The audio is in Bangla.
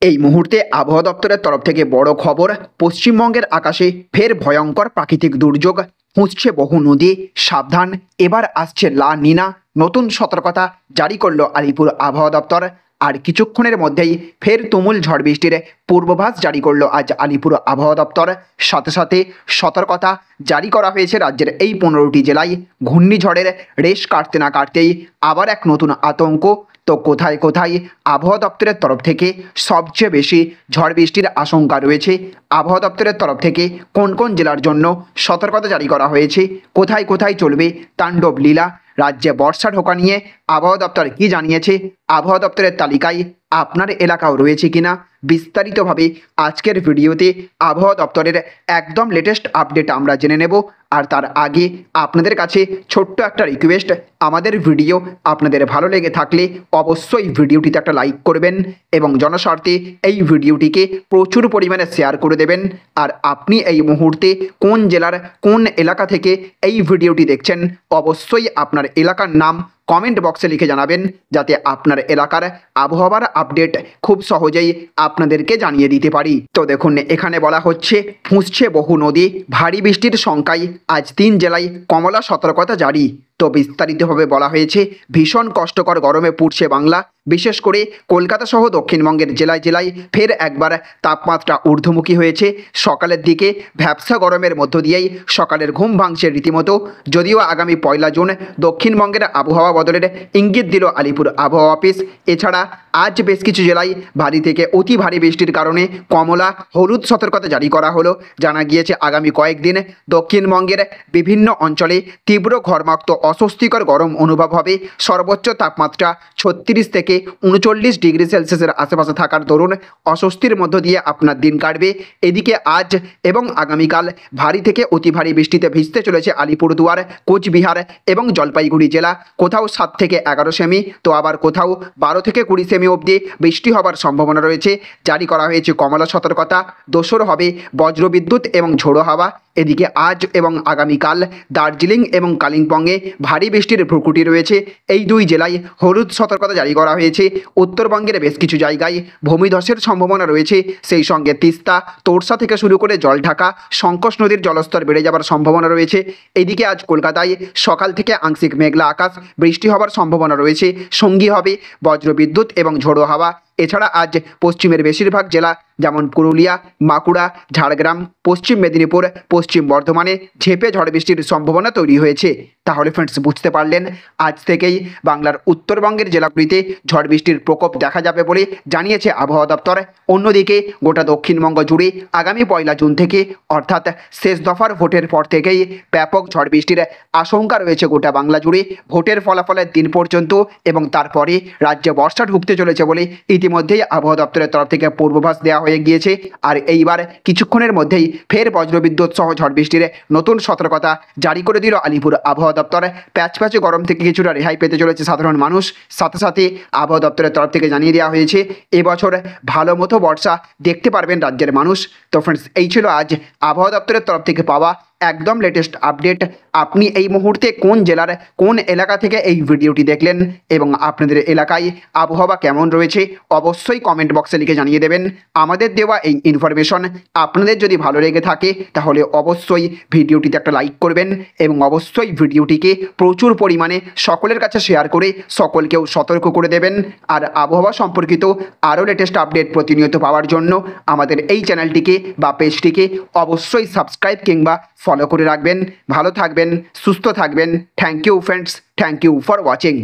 এই মুহূর্তে আবহাওয়া দপ্তরের তরফ থেকে বড় খবর, পশ্চিমবঙ্গের আকাশে ফের ভয়ঙ্কর প্রাকৃতিক দুর্যোগ, হুঁচছে বহু নদী, সাবধান, এবার আসছে লা নিনা। নতুন সতর্কতা জারি করলো আলিপুর আবহাওয়া দপ্তর। আর কিছুক্ষণের মধ্যেই ফের তুমুল ঝড় বৃষ্টির পূর্বাভাস জারি করলো আজ আলিপুর আবহাওয়া দপ্তর। সাথে সাথে সতর্কতা জারি করা হয়েছে রাজ্যের এই 15টি জেলায়। ঘূর্ণিঝড়ের রেশ কাটতে না কাটতেই আবার এক নতুন আতঙ্ক। তো কোথায় কোথায় আবহাওয়া দপ্তরের তরফ থেকে সবচেয়ে বেশি ঝড় বৃষ্টির আশঙ্কা রয়েছে, আবহাওয়া দপ্তরের তরফ থেকে কোন কোন জেলার জন্য সতর্কতা জারি করা হয়েছে, কোথায় কোথায় চলবে তাণ্ডব লীলা, রাজ্যে বর্ষা ঢোকা নিয়ে আবহাওয়া দপ্তর কি জানিয়েছে, আবহাওয়া দপ্তরের তালিকায় আপনার এলাকাও রয়েছে কিনা, বিস্তারিতভাবে আজকের ভিডিওতে আবহাওয়া দপ্তরের একদম লেটেস্ট আপডেট আমরা জেনে নেব। আর তার আগে আপনাদের কাছে ছোট্ট একটা রিকোয়েস্ট, আমাদের ভিডিও আপনাদের ভালো লেগে থাকলে অবশ্যই ভিডিওটিতে একটা লাইক করবেন এবং জনস্বার্থে এই ভিডিওটিকে প্রচুর পরিমাণে শেয়ার করে দেবেন। আর আপনি এই মুহূর্তে কোন জেলার কোন এলাকা থেকে এই ভিডিওটি দেখছেন, অবশ্যই আপনার এলাকার নাম কমেন্ট বক্সে লিখে জানাবেন, যাতে আপনার এলাকার আবহাওয়ার আপডেট খুব সহজেই আপনাদেরকে জানিয়ে দিতে পারি। তো দেখুন, এখানে বলা হচ্ছে ফুঁসছে বহু নদী, ভারী বৃষ্টির শঙ্কায় আজ 3 জেলায় কমলা সতর্কতা জারি। তো বিস্তারিতভাবে বলা হয়েছে ভীষণ কষ্টকর গরমে পুড়ছে বাংলা, বিশেষ করে কলকাতা সহ দক্ষিণবঙ্গের জেলায় জেলায় ফের একবার তাপমাত্রা ঊর্ধ্বমুখী হয়েছে। সকালের দিকে ভ্যাপসা গরমের মধ্য দিয়েই সকালের ঘুম ভাঙছে রীতিমতো। যদিও আগামী 1 জুন দক্ষিণবঙ্গের আবহাওয়া বদলের ইঙ্গিত দিল আলিপুর আবহাওয়া অফিস। এছাড়া আজ বেশ কিছু জেলায় ভারী থেকে অতি ভারী বৃষ্টির কারণে কমলা হলুদ সতর্কতা জারি করা হলো। জানা গিয়েছে আগামী কয়েকদিন দক্ষিণবঙ্গের বিভিন্ন অঞ্চলে তীব্র ঘর্মাক্ত অস্বস্তিকর গরম অনুভব হবে। সর্বোচ্চ তাপমাত্রা 36 থেকে 39 ডিগ্রি সেলসিয়াসের আশেপাশে থাকার দরুন অস্বস্তির মধ্য দিয়ে আপনার দিন কাটবে। এদিকে আজ এবং আগামীকাল ভারী থেকে অতি ভারী বৃষ্টিতে ভিজতে চলেছে আলিপুরদুয়ার, কোচবিহার এবং জলপাইগুড়ি জেলা। কোথাও 7 থেকে 11 সেমি, তো আবার কোথাও 12 থেকে 20 সেমি অবধি বৃষ্টি হবার সম্ভাবনা রয়েছে। জারি করা হয়েছে কমলা সতর্কতা। দোসর হবে বজ্রবিদ্যুৎ এবং ঝোড়ো হাওয়া। এদিকে আজ এবং আগামীকাল দার্জিলিং এবং কালিম্পংয়ে ভারী বৃষ্টির ভ্রুকুটি রয়েছে। এই 2 জেলায় হলুদ সতর্কতা জারি করা হয়েছে। উত্তরবঙ্গের বেশ কিছু জায়গায় ভূমিধসের সম্ভাবনা রয়েছে। সেই সঙ্গে তিস্তা, তোরসা থেকে শুরু করে জলঢাকা, সংকোষ নদীর জলস্তর বেড়ে যাবার সম্ভাবনা রয়েছে। এদিকে আজ কলকাতায় সকাল থেকে আংশিক মেঘলা আকাশ, বৃষ্টি হবার সম্ভাবনা রয়েছে। সঙ্গী হবে বজ্রবিদ্যুৎ এবং ঝোড়ো হাওয়া। এছাড়া আজ পশ্চিমের বেশিরভাগ জেলা যেমন পুরুলিয়া, বাঁকুড়া, ঝাড়গ্রাম, পশ্চিম মেদিনীপুর, পশ্চিম বর্ধমানে ঝেঁপে ঝড় বৃষ্টির সম্ভাবনা তৈরি হয়েছে। তাহলে ফ্রেন্ডস, বুঝতে পারলেন আজ থেকেই বাংলার উত্তরবঙ্গের জেলাগুলিতে ঝড় বৃষ্টির প্রকোপ দেখা যাবে বলে জানিয়েছে আবহাওয়া দপ্তর। অন্যদিকে গোটা দক্ষিণবঙ্গ জুড়ে আগামী 1 জুন থেকে অর্থাৎ শেষ দফার ভোটের পর থেকেই ব্যাপক ঝড় বৃষ্টির আশঙ্কা রয়েছে গোটা বাংলা জুড়ে। ভোটের ফলাফলের দিন পর্যন্ত এবং তারপরে রাজ্যে বর্ষা ঢুকতে চলেছে বলে ইতিমধ্যেই আবহাওয়া দপ্তরের তরফ থেকে পূর্বাভাস দেওয়া হয়ে গিয়েছে। আর এইবার কিছুক্ষণের মধ্যেই ফের বজ্রবিদ্যুৎ সহ ঝড় বৃষ্টির নতুন সতর্কতা জারি করে দিল আলিপুর আবহাওয়া দপ্তর। প্যাচপ্যাচে গরম থেকে কিছুটা রেহাই পেতে চলেছে সাধারণ মানুষ। সাথে সাথে আবহাওয়া দপ্তরের তরফ থেকে জানিয়ে দেওয়া হয়েছে এবছর ভালো মতো বর্ষা দেখতে পারবেন রাজ্যের মানুষ। তো ফ্রেন্ডস, এই ছিল আজ আবহাওয়া দপ্তরের তরফ থেকে পাওয়া একদম লেটেস্ট আপডেট। আপনি এই মুহূর্তে কোন জেলার কোন এলাকা থেকে এই ভিডিওটি দেখলেন এবং আপনাদের এলাকায় আবহাওয়া কেমন রয়েছে, অবশ্যই কমেন্ট বক্সে লিখে জানিয়ে দেবেন। আমাদের দেওয়া এই ইনফরমেশন আপনাদের যদি ভালো লেগে থাকে তাহলে অবশ্যই ভিডিওটিতে একটা লাইক করবেন এবং অবশ্যই ভিডিওটিকে প্রচুর পরিমাণে সকলের কাছে শেয়ার করে সকলকেও সতর্ক করে দেবেন। আর আবহাওয়া সম্পর্কিত আরও লেটেস্ট আপডেট প্রতিনিয়ত পাওয়ার জন্য আমাদের এই চ্যানেলটিকে বা পেজটিকে অবশ্যই সাবস্ক্রাইব কিংবা ফলো করে রাখবেন। ভালো থাকবেন, সুস্থ থাকবেন। Thank you friends, thank you for watching.